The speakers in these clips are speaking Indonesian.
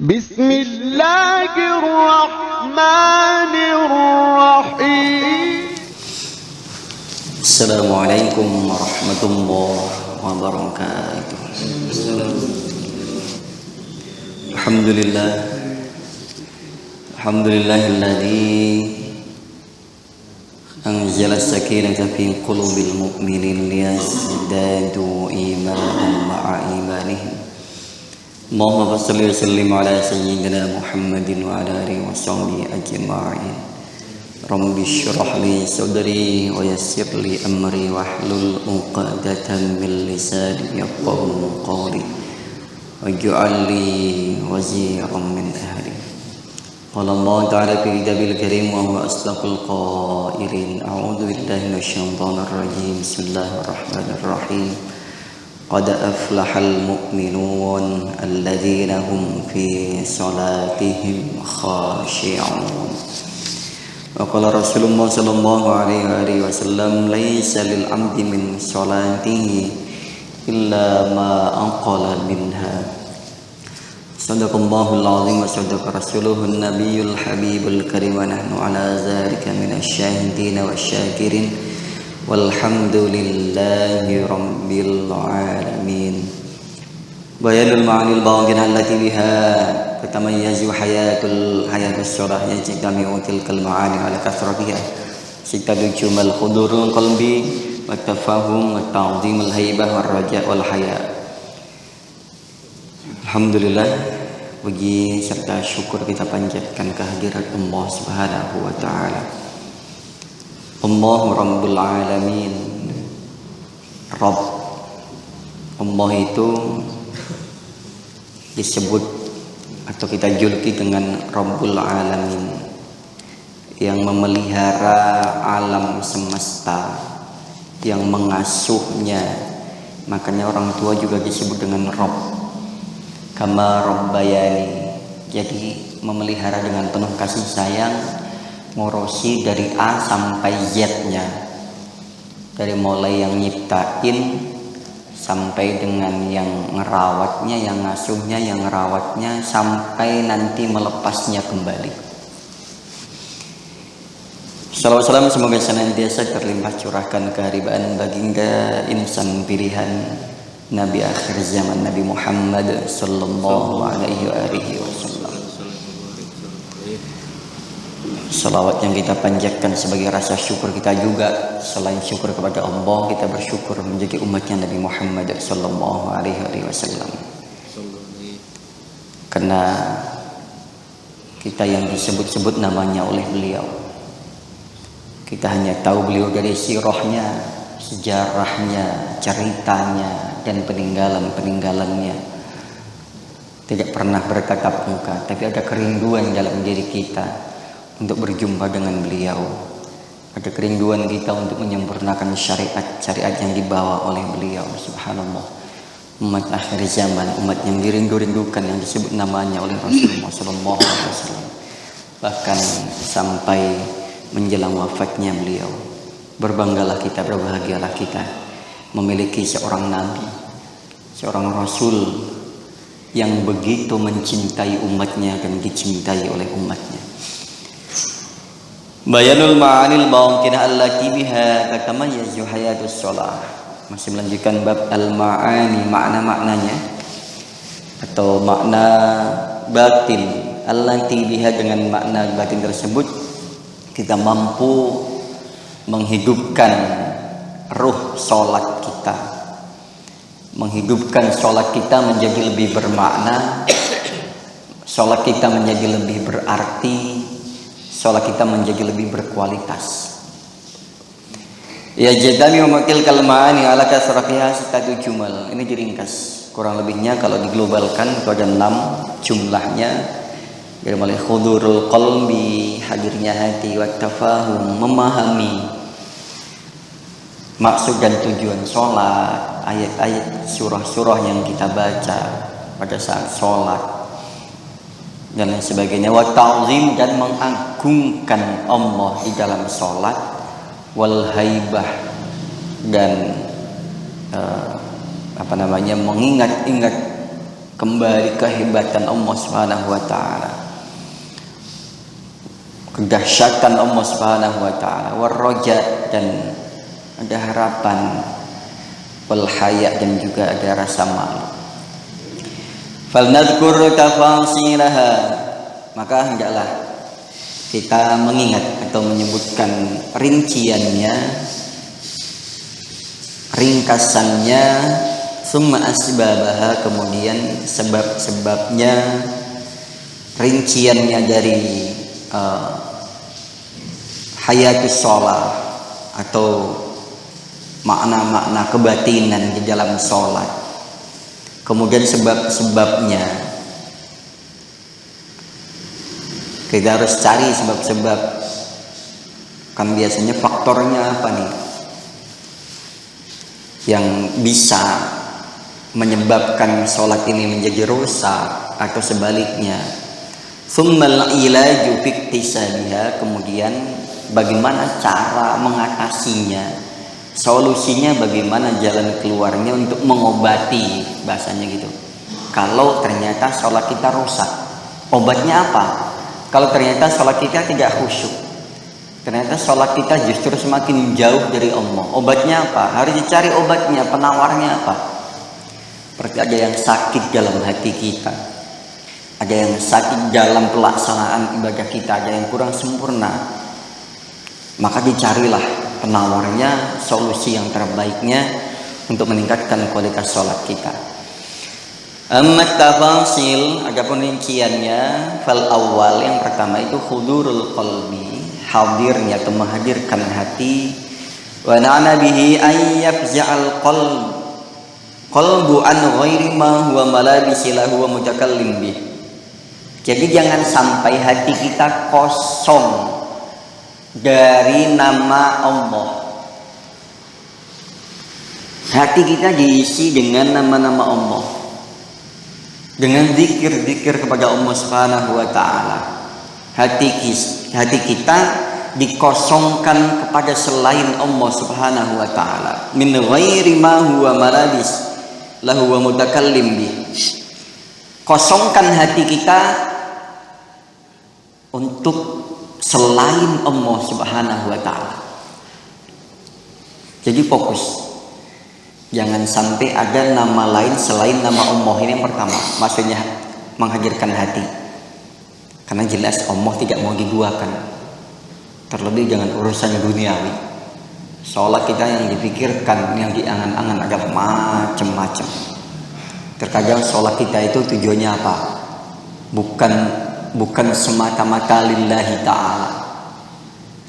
Bismillahirrahmanirrahim. Assalamualaikum warahmatullahi wabarakatuh. Alhamdulillahilladzi anzala as-sakinata fi qulubil mu'minin liyazdadu imanan ma'a imanihim. Allahumma shalli wa sallim ala sayyidina Muhammadin wa ala alihi wa sahbihi ajma'in. Rabbi shrah li sadri wa yassir li amri wahlul 'uqdatam min lisani yafqahu qawli waj'al li waziran min ahli. Qala Allah ta'ala fi kitabil karim wa huwa asdaqul qailin. A'udzu billahi minasyaitonir rajim. Bismillahirrahmanirrahim. Qad aflahal mu'minun alladzina hum fi salatihim khashi'un. Wa qala Rasulullah sallallahu alaihi wasallam laisa lil 'abdi min salatihi illa ma aqala minha. Sadaqallahul azim wa sadaqa rasuluhun nabiyul habibul karim wa nahnu ala dzalika minasyahidin wasyakirin walhamdulillahi rabbil alamin. Bayanul ma'anil bawakin allati biha tatamayyazu hayatus surah yajtami'u tilkal ma'ani ala kasratiha sittatu jumal hudurul qalbi wa tafahum wa ta'zimul haibah war raja wal haya. Alhamdulillah, puji serta syukur kita panjatkan kehadirat Allah Subhanahu wa taala. Allah Rabbul Alamin. Rabb, Allah itu disebut atau kita juluki dengan Rabbul Alamin, yang memelihara alam semesta, yang mengasuhnya. Makanya orang tua juga disebut dengan Rabb. Kama rabbayani, jadi memelihara dengan penuh kasih sayang, ngurusi dari A sampai Z-nya, dari mulai yang nyiptain sampai dengan yang ngerawatnya, yang ngasuhnya, yang ngerawatnya, sampai nanti melepasnya kembali. Salawat salam semoga senantiasa terlimpah curahkan keharibaan baginda insan pilihan Nabi akhir zaman, Nabi Muhammad sallallahu alaihi wasallam. Salawat yang kita panjatkan sebagai rasa syukur kita juga, selain syukur kepada Allah, kita bersyukur menjadi umatnya Nabi Muhammad sallallahu alaihi wasallam. Karena kita yang disebut-sebut namanya oleh beliau, kita hanya tahu beliau dari sirahnya, sejarahnya, ceritanya, dan peninggalan-peninggalannya. Tidak pernah bertatap muka, tapi ada kerinduan dalam diri kita untuk berjumpa dengan beliau. Ada kerinduan kita untuk menyempurnakan syariat yang dibawa oleh beliau. Subhanallah, umat akhir zaman, umat yang dirindu-rindukan, yang disebut namanya oleh Rasulullah SAW. Bahkan sampai menjelang wafatnya beliau, berbanggalah kita, berbahagialah kita memiliki seorang nabi, seorang rasul yang begitu mencintai umatnya dan dicintai oleh umatnya. Bayanul ma'anil bawangkina allati biha tatamayyazu hayatus shalah. Masih melanjutkan bab al-ma'ani, makna-maknanya atau makna batin. Allati biha, dengan makna batin tersebut kita mampu menghidupkan ruh sholat kita, menghidupkan sholat kita menjadi lebih bermakna, sholat kita menjadi lebih berarti, sholat kita menjadi lebih berkualitas. Ya jadami memakil kalmaani ala kasratiha sittatu jumal. Ini diringkas, kurang lebihnya kalau diglobalkan itu ada 6 jumlahnya. Dari mulai khudurul qalbi, hadirnya hati, wa tafahum, memahami maksud dan tujuan sholat, ayat-ayat surah-surah yang kita baca pada saat sholat dan lain sebagainya. Wa ta'zim, dan mengagungkan Allah di dalam sholat. Wal haibah, dan mengingat-ingat kembali kehebatan Allah Subhanahu wa taala, kedahsyatan Allah Subhanahu wa taala, warroja, dan ada harapan, wal haya, dan juga ada rasa malu. Falnadhkur tafasilaha, maka hendaklah kita mengingat atau menyebutkan rinciannya, ringkasannya, summa asbabaha, kemudian sebab-sebabnya, rinciannya dari hayatus sholat atau makna-makna kebatinan di dalam sholat, kemudian sebab-sebabnya. Kita harus cari sebab-sebab, kan biasanya faktornya apa nih yang bisa menyebabkan sholat ini menjadi rusak atau sebaliknya. Tsummal ilaju fi iktisabiha, kemudian bagaimana cara mengatasinya, solusinya, bagaimana jalan keluarnya untuk mengobati, bahasanya gitu. Kalau ternyata sholat kita rusak, obatnya apa? Kalau ternyata sholat kita tidak khusyuk, ternyata sholat kita justru semakin jauh dari Allah, obatnya apa? Harus dicari obatnya, penawarnya apa? Berarti ada yang sakit dalam hati kita, ada yang sakit dalam pelaksanaan ibadah kita, ada yang kurang sempurna. Maka dicarilah penawarnya, solusi yang terbaiknya untuk meningkatkan kualitas sholat kita. Amat tafasil, adapun rinciannya, fal awal, yang pertama itu hudurul qalbi, hadirnya atau menghadirkan hati. Wa na'na bihi ay yafza'al qalbu an ghairi ma huwa malabisi lahu wa mutakallim bih. Jadi jangan sampai hati kita kosong dari nama Allah. Hati kita diisi dengan nama-nama Allah, dengan zikir-zikir kepada Allah Subhanahu wa taala. Hati kita dikosongkan kepada selain Allah Subhanahu wa taala, min ghairi ma huwa malabis lahu wa mutakallim bih. Kosongkan hati kita untuk selain Allah Subhanahu wa taala. Jadi fokus, jangan sampai ada nama lain selain nama Allah. Ini yang pertama, maksudnya menghadirkan hati, karena jelas Allah tidak mau diduakan. Terlebih jangan urusan duniawi. Sholat kita yang dipikirkan, yang diangan-angan ada macam-macam. Terkadang sholat kita itu tujuannya apa? Bukan semata-mata lillahi ta'ala,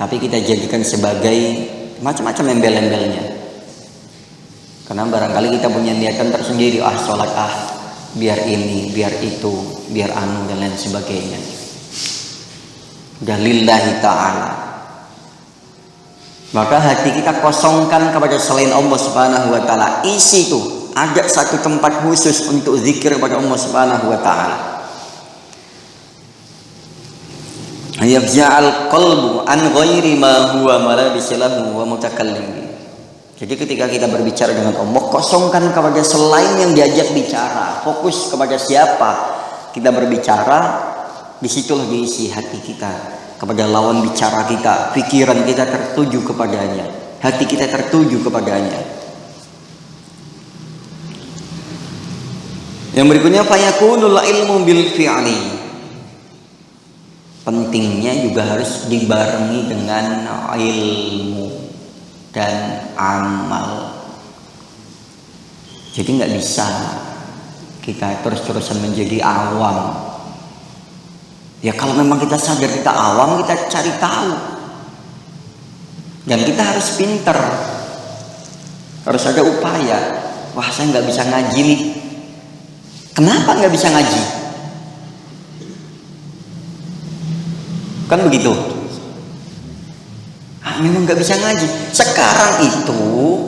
tapi kita jadikan sebagai macam-macam embel-embelnya. Karena barangkali kita punya niatan tersendiri, sholat biar ini, biar itu, biar anu, dan lain sebagainya. Udah lillahi ta'ala. Maka hati kita kosongkan kepada selain Allah Subhanahu wa taala. Isi itu, ada satu tempat khusus untuk zikir kepada Allah Subhanahu wa taala. Yafza'al qalbu an ghairi ma huwa malabisilahu wa mutakallim. Jadi ketika kita berbicara dengan Allah, kosongkan kepada selain yang diajak bicara. Fokus kepada siapa kita berbicara, disitulah diisi hati kita, kepada lawan bicara kita. Pikiran kita tertuju kepadanya, hati kita tertuju kepadanya. Yang berikutnya, fayakunul ilmu bil fi'li. Pentingnya juga harus dibarengi dengan ilmu dan amal. Jadi nggak bisa kita terus-terusan menjadi awam. Ya kalau memang kita sadar kita awam, kita cari tahu. Dan kita harus pinter, harus ada upaya. Wah, saya nggak bisa ngaji nih. Kenapa nggak bisa ngaji? Kan begitu. Memang nggak bisa ngaji. Sekarang itu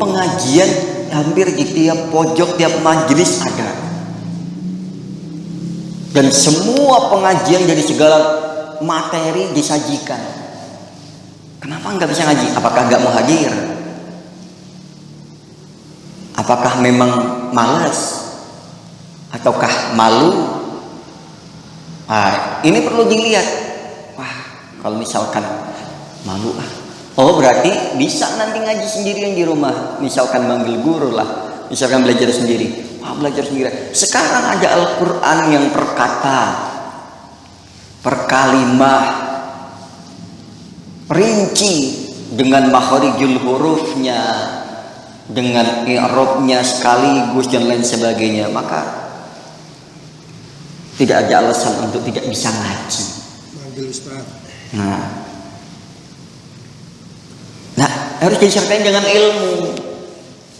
pengajian hampir di tiap pojok, tiap majelis ada. Dan semua pengajian dari segala materi disajikan. Kenapa nggak bisa ngaji? Apakah nggak mau hadir? Apakah memang malas? ataukah malu? Ini perlu dilihat. Wah, kalau misalkan malu oh berarti bisa nanti ngaji sendirian di rumah, misalkan manggil guru lah, misalkan belajar sendiri. Belajar sendiri. Sekarang ada Al-Quran yang per kata, per kalimah, rinci dengan makharijul hurufnya, dengan i'rabnya sekaligus dan lain sebagainya. Maka tidak ada alasan untuk tidak bisa ngaji. Nah, harus disertai dengan ilmu.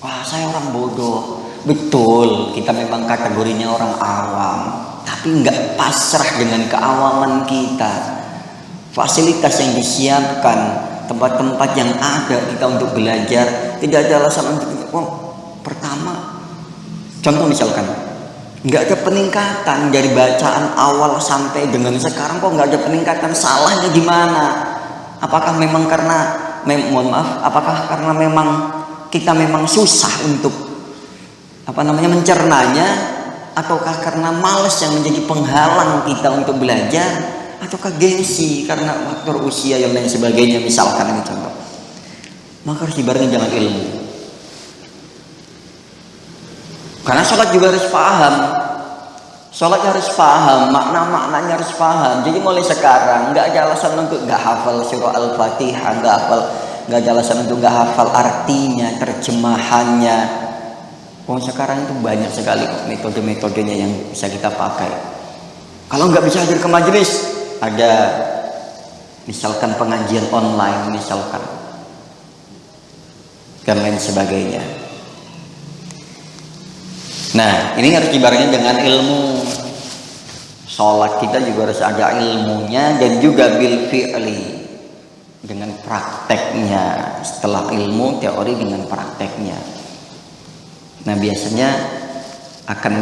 Wah, saya orang bodoh. Betul, kita memang kategorinya orang awam, tapi nggak pasrah dengan keawaman kita. Fasilitas yang disiapkan, tempat-tempat yang ada kita untuk belajar, tidak ada alasan untuk pertama, contoh misalkan nggak ada peningkatan dari bacaan awal sampai dengan sekarang, kok nggak ada peningkatan, salahnya di mana? Apakah memang karena apakah karena memang kita memang susah untuk mencernanya, ataukah karena malas yang menjadi penghalang kita untuk belajar, ataukah gengsi karena faktor usia yang lain sebagainya, misalkan ini contoh. Maka harus dibarengi dengan ilmu. Karena sholat juga harus paham. Sholat harus paham, makna-maknanya harus paham. Jadi mulai sekarang nggak ada alasan untuk nggak hafal surah Al-Fatihah, nggak ada alasan untuk nggak hafal artinya, terjemahannya. Sekarang itu banyak sekali metode-metodenya yang bisa kita pakai. Kalau nggak bisa hadir ke majelis, ada misalkan pengajian online misalkan, dan lain sebagainya. Nah, ini harus dibarengi dengan ilmu. Sholat kita juga harus ada ilmunya, dan juga bil fi'li, dengan prakteknya. Setelah ilmu, teori dengan prakteknya. Nah, biasanya akan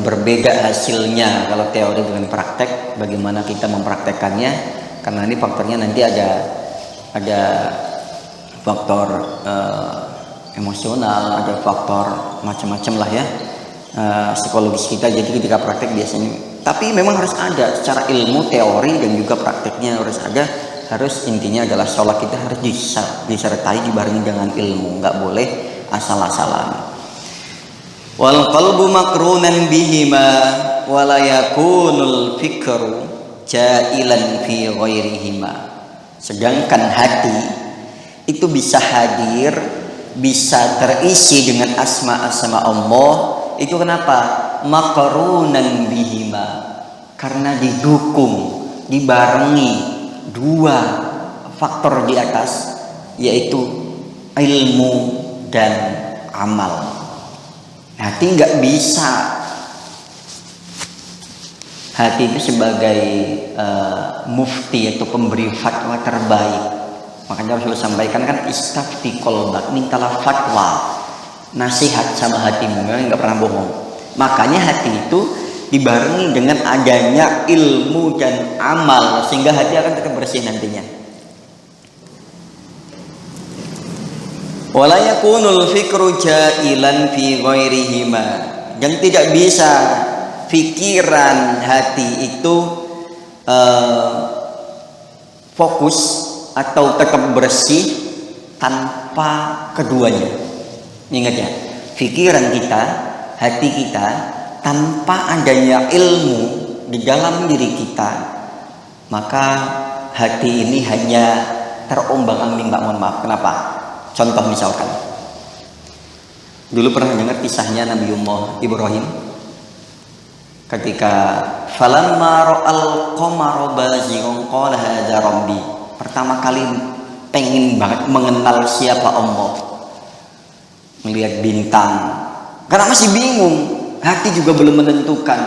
berbeda hasilnya kalau teori dengan praktek. Bagaimana kita mempraktekkannya? Karena ini faktornya nanti ada faktor emosional, ada faktor macam-macam lah ya, psikologis kita. Jadi ketika praktek biasanya, tapi memang harus ada secara ilmu, teori dan juga prakteknya harus ada. Harus intinya adalah sholat kita harus disertai dibarengi dengan ilmu, nggak boleh asal-asalan. Wal qalbu makrunan bihima wala yakunul fikru jailan fi ghairihima. Sedangkan hati itu bisa hadir, bisa terisi dengan asma-asma Allah. Itu kenapa? Makrunan bihima, karena didukung, dibarengi dua faktor di atas, yaitu ilmu dan amal. Hati nggak bisa. Hati itu sebagai mufti atau pemberi fatwa terbaik. Makanya Rasulullah sampaikan kan, istafti qalbak, mintalah fatwa, nasihat sama hatimu, nggak pernah bohong. Makanya hati itu dibarengi dengan adanya ilmu dan amal, sehingga hati akan tetap bersih nantinya. Wala yakunul fikru jailan fi ghairihima, dan tidak bisa pikiran hati itu fokus atau tetap bersih tanpa keduanya. Ingat ya, pikiran kita, hati kita, tanpa adanya ilmu di dalam diri kita, maka hati ini hanya terombang-ambing. Mohon maaf, kenapa? Contoh misalkan, dulu pernah dengar kisahnya Nabiullah Ibrahim ketika falamma ra'al qamara bazighan qala hadza rabbi. Pertama kali pengen banget mengenal siapa Allah, melihat bintang, karena masih bingung, hati juga belum menentukan,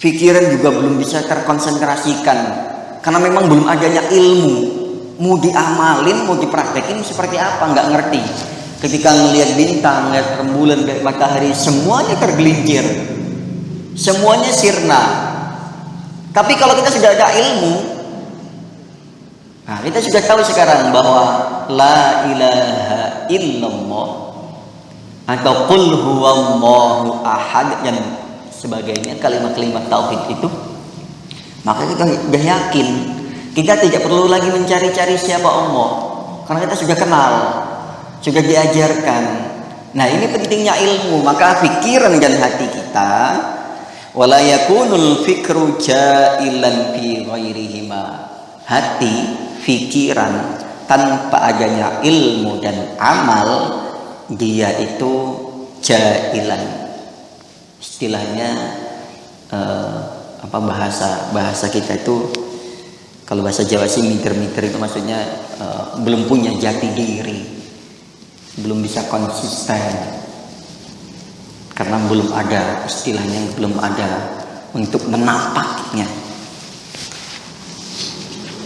pikiran juga belum bisa terkonsentrasikan, karena memang belum adanya ilmu. Mau diamalin, mau dipraktekin seperti apa, nggak ngerti. Ketika ngelihat bintang, ngelihat rembulan, ngelihat matahari, semuanya tergelincir, semuanya sirna. Tapi kalau kita sudah ada ilmu, nah kita sudah tahu sekarang bahwa la ilaha illallah, atau qul huwallahu ahad dan sebagainya, kalimat-kalimat tauhid itu, maka kita sudah yakin, kita tidak perlu lagi mencari-cari siapa Allah, karena kita sudah kenal, sudah diajarkan. Nah, ini pentingnya ilmu. Maka pikiran dan hati kita, wala yakunul fikru jailan fi ghairihima, hati, pikiran tanpa adanya ilmu dan amal, dia itu jailan. Istilahnya bahasa kita itu, kalau bahasa Jawa sih miter-miter, itu maksudnya belum punya jati diri, belum bisa konsisten, karena belum ada, istilahnya belum ada untuk menapaknya.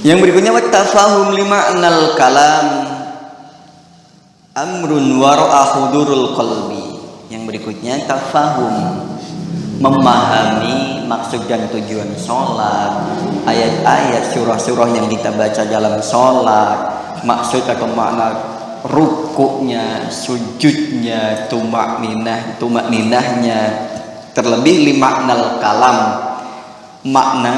Yang berikutnya, wattafahum lima'nal kalam amrun wara'a hudurul qalbi. Yang berikutnya, tafahum, memahami maksud dan tujuan sholat, ayat-ayat surah-surah yang kita baca dalam sholat, maksud atau makna rukuknya, sujudnya, tumak-ninahnya, terlebih limaknal kalam, makna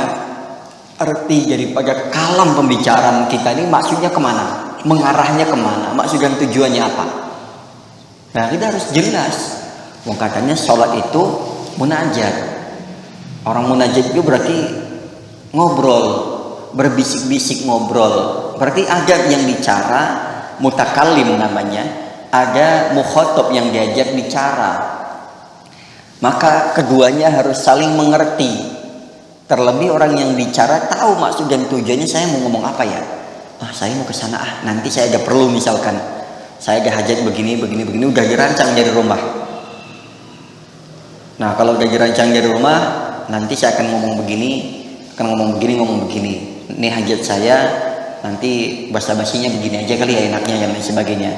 arti daripada kalam pembicaraan kita ini maksudnya kemana, mengarahnya kemana, maksud dan tujuannya apa. Nah, kita harus jelas. Katanya sholat itu munajat. Orang munajat itu berarti ngobrol, berbisik-bisik ngobrol. Berarti ada yang bicara, mutakallim namanya, ada mukhatab yang diajak bicara. Maka keduanya harus saling mengerti. Terlebih orang yang bicara tahu maksud dan tujuannya, saya mau ngomong apa ya? Saya mau ke sana, nanti saya ada perlu, misalkan saya ada hajat begini, udah dirancang dari rumah. Nah, kalau udah dirancang dari rumah, nanti saya akan ngomong begini. Ini hajat saya, nanti basa-basinya begini aja kali ya enaknya, dan lain sebagainya.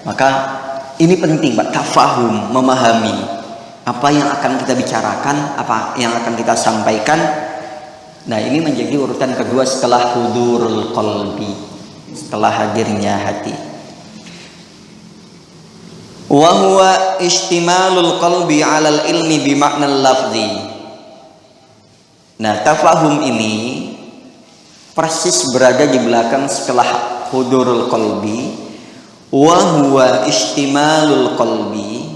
Maka ini penting, Pak, tafahum, memahami apa yang akan kita bicarakan, apa yang akan kita sampaikan. Nah, ini menjadi urutan kedua setelah hudurul qalbi, setelah hadirnya hati. Wa huwa istimalul qalbi 'alal ilmi bi maknal lafzi. Nah, tafahum ini persis berada di belakang setelah hudurul qalbi. Wa huwa istimalul qalbi,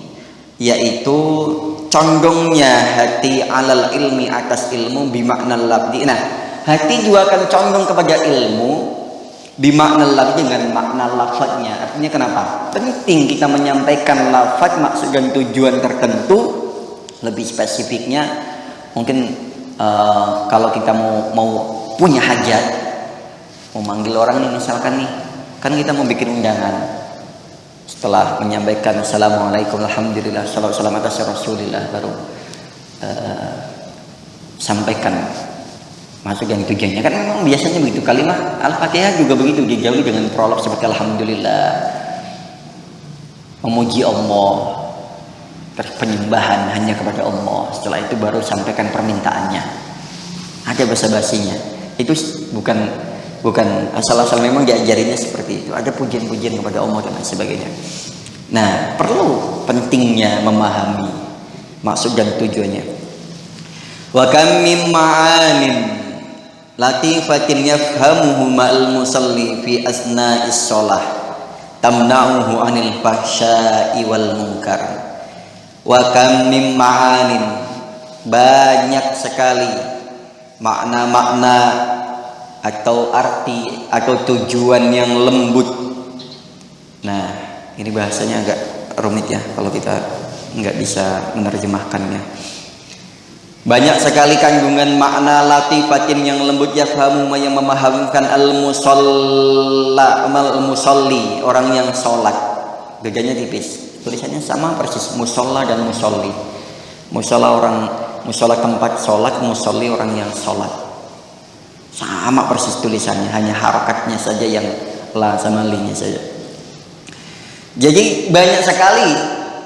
yaitu condongnya hati 'alal ilmi, atas ilmu, bi maknal lafzi. Nah, hati juga akan condong kepada ilmu bimakna lafaz, dengan makna lafaznya. Artinya kenapa? Penting kita menyampaikan lafaz, maksud dan tujuan tertentu. Lebih spesifiknya, mungkin kalau kita mau punya hajat, mau manggil orang nih, misalkan nih, kan kita mau bikin undangan. Setelah menyampaikan assalamualaikum, alhamdulillah, salawat salam atas rasulillah, baru sampaikan masuk yang tujuannya. Kan memang biasanya begitu. Kalimat Al-Fatihah juga begitu, dijawab dengan prolog seperti alhamdulillah, memuji Allah, penyembahan hanya kepada Allah. Setelah itu baru sampaikan permintaannya. Ada basa-basinya. Itu bukan asal-asal, memang diajarinya seperti itu. Ada pujian-pujian kepada Allah dan sebagainya. Nah, perlu pentingnya memahami maksud dan tujuannya. Wa kam mim ma'anin latifatin yafhamuhu ma'al musalli fi asna'is sholah tamna'uhu anil fahsya'i wal munkar. Wa kam mim ma'anin, banyak sekali makna-makna atau arti atau tujuan yang lembut. Nah, ini bahasanya agak rumit ya kalau kita nggak bisa menerjemahkannya. Banyak sekali kandungan makna latifatin yang lembut, yafhamu, yang memahamkan al-musalli, orang yang sholat. Bedanya tipis, tulisannya sama persis, musalla dan musalli. Musalla tempat sholat, musalli orang yang sholat. Sama persis tulisannya, hanya harakatnya saja yang la sama linya saja. Jadi banyak sekali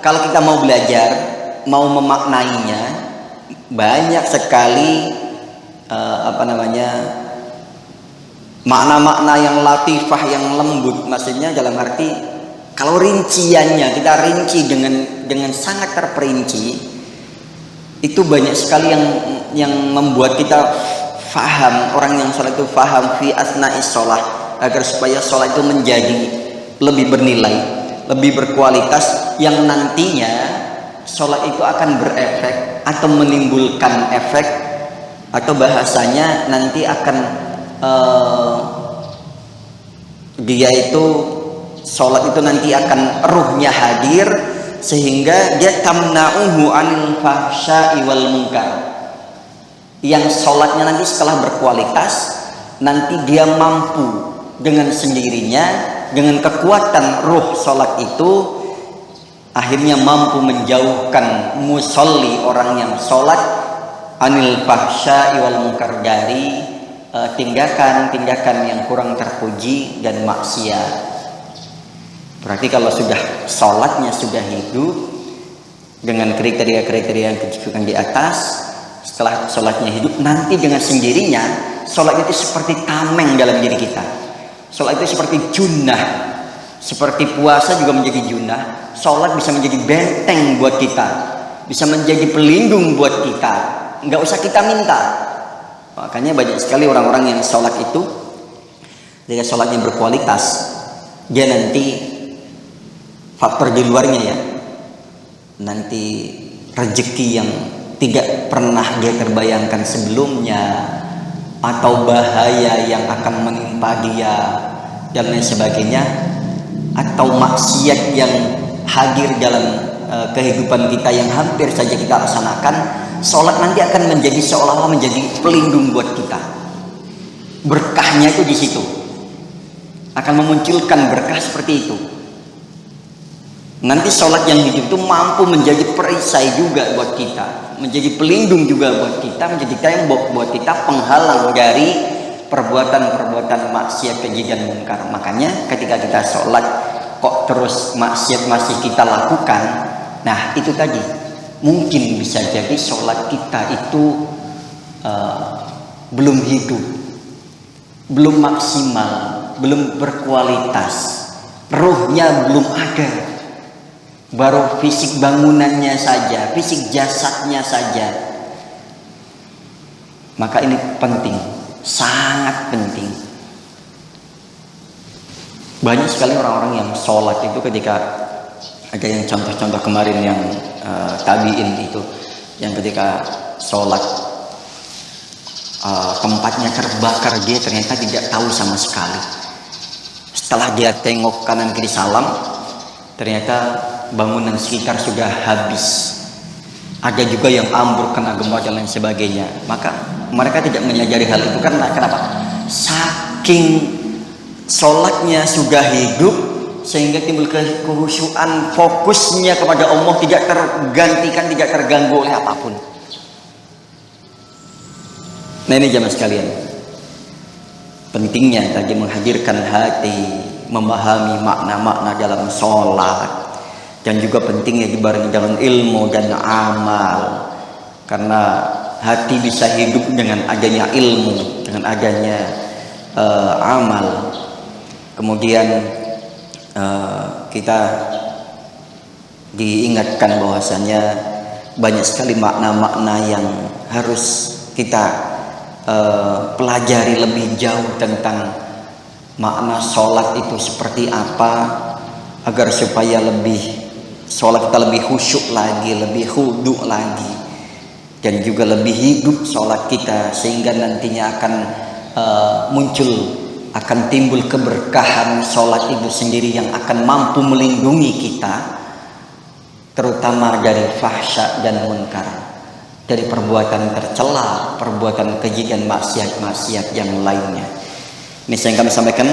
kalau kita mau belajar, mau memaknainya, banyak sekali makna-makna yang latifah, yang lembut. Maksudnya dalam arti Kalau rinciannya kita rinci dengan sangat terperinci, itu banyak sekali yang membuat kita faham, orang yang sholat itu faham fi asna'is sholat, agar supaya sholat itu menjadi lebih bernilai, lebih berkualitas, yang nantinya sholat itu akan berefek atau menimbulkan efek, atau bahasanya nanti akan dia itu sholat itu nanti akan ruhnya hadir, sehingga dia tamna'uhu anil fahsya'i wal munkar. Yang sholatnya nanti setelah berkualitas, nanti dia mampu dengan sendirinya, dengan kekuatan ruh sholat itu, akhirnya mampu menjauhkan musolli, orang yang sholat, anil fahsya'i wal munkar, dari tindakan-tindakan yang kurang terpuji dan maksiat. Berarti kalau sudah sholatnya sudah hidup dengan kriteria-kriteria yang disebutkan di atas, setelah sholatnya hidup, nanti dengan sendirinya sholat itu seperti tameng dalam diri kita. Sholat itu seperti junnah, seperti puasa juga menjadi junnah. Sholat bisa menjadi benteng buat kita, bisa menjadi pelindung buat kita, nggak usah kita minta. Makanya banyak sekali orang-orang yang sholat itu, jika sholatnya berkualitas, dia nanti faktor di luarnya ya, nanti rezeki yang tidak pernah dia terbayangkan sebelumnya, atau bahaya yang akan menimpa dia dan lain sebagainya, atau maksiat yang hadir dalam kehidupan kita yang hampir saja kita laksanakan, sholat nanti akan menjadi seolah-olah menjadi pelindung buat kita. Berkahnya itu di situ, akan memunculkan berkah seperti itu. Nanti sholat yang hidup itu mampu menjadi perisai juga buat kita, menjadi pelindung juga buat kita, menjadi tembok buat kita, penghalang dari perbuatan-perbuatan maksiat, keji dan munkar. Makanya ketika kita sholat kok terus maksiat masih kita lakukan, nah itu tadi, mungkin bisa jadi sholat kita itu belum hidup, belum maksimal, belum berkualitas, ruhnya belum ada, baru fisik bangunannya saja, fisik jasadnya saja. Maka ini penting, sangat penting. Banyak sekali orang-orang yang sholat itu ketika ada yang contoh-contoh kemarin yang tabiin itu, yang ketika sholat tempatnya terbakar, dia ternyata tidak tahu sama sekali. Setelah dia tengok kanan kiri salam, ternyata bangunan sekitar sudah habis. Ada juga yang ambruk, kena gempa dan lain sebagainya. Maka mereka tidak menyadari hal itu karena kenapa? Saking sholatnya sudah hidup, sehingga timbul kehusyuan, fokusnya kepada Allah tidak tergantikan, tidak terganggu oleh apapun. Nah ini jamaah sekalian, pentingnya tadi menghadirkan hati, memahami makna-makna dalam sholat, dan juga pentingnya dibarengi dengan ilmu dan amal. Karena hati bisa hidup dengan adanya ilmu, dengan adanya amal. Kemudian kita diingatkan bahwasanya banyak sekali makna-makna yang harus kita pelajari lebih jauh tentang makna sholat itu seperti apa, agar supaya sholat kita lebih khusyuk lagi, lebih khudu lagi, dan juga lebih hidup sholat kita, sehingga nantinya akan muncul, akan timbul keberkahan sholat itu sendiri yang akan mampu melindungi kita, terutama dari fahsya dan munkar, dari perbuatan tercela, perbuatan keji dan maksiat-maksiat yang lainnya. Ini yang kami sampaikan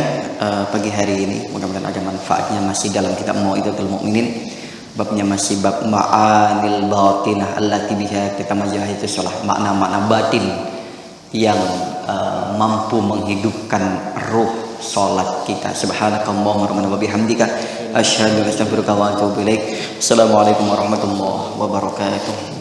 pagi hari ini. Mudah-mudahan ada manfaatnya. Masih dalam kitab Mau'izatul Mu'minin, babnya masih bab ma'anil batinah allati biha tatamajjah, itu salah makna-makna batin yang mampu menghidupkan ruh salat kita. Subhanakallahumma wa bihamdika asyhadu an la ilaha illa anta astaghfiruka wa atubu ilaik. Assalamualaikum warahmatullahi wabarakatuh.